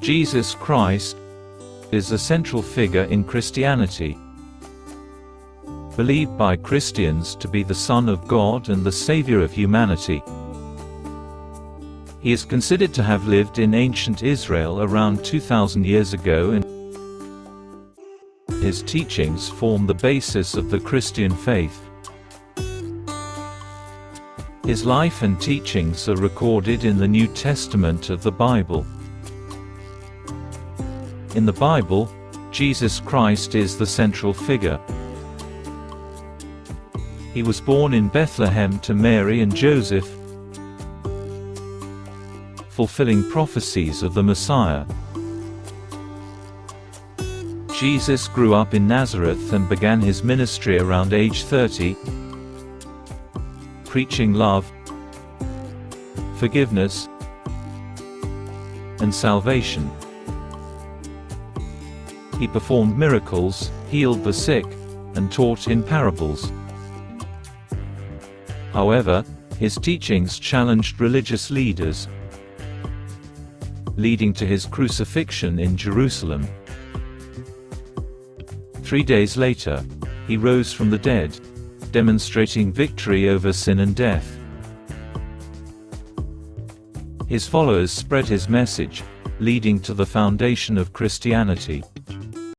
Jesus Christ is a central figure in Christianity. Believed by Christians to be the Son of God and the Savior of humanity. He is considered to have lived in ancient Israel around 2,000 years ago, and his teachings form the basis of the Christian faith. His life and teachings are recorded in the New Testament of the Bible. In the Bible, Jesus Christ is the central figure. He was born in Bethlehem to Mary and Joseph, fulfilling prophecies of the Messiah. Jesus grew up in Nazareth and began his ministry around age 30, preaching love, forgiveness, and salvation. He performed miracles, healed the sick, and taught in parables. However, his teachings challenged religious leaders, leading to his crucifixion in Jerusalem. 3 days later, he rose from the dead, demonstrating victory over sin and death. His followers spread his message, leading to the foundation of Christianity.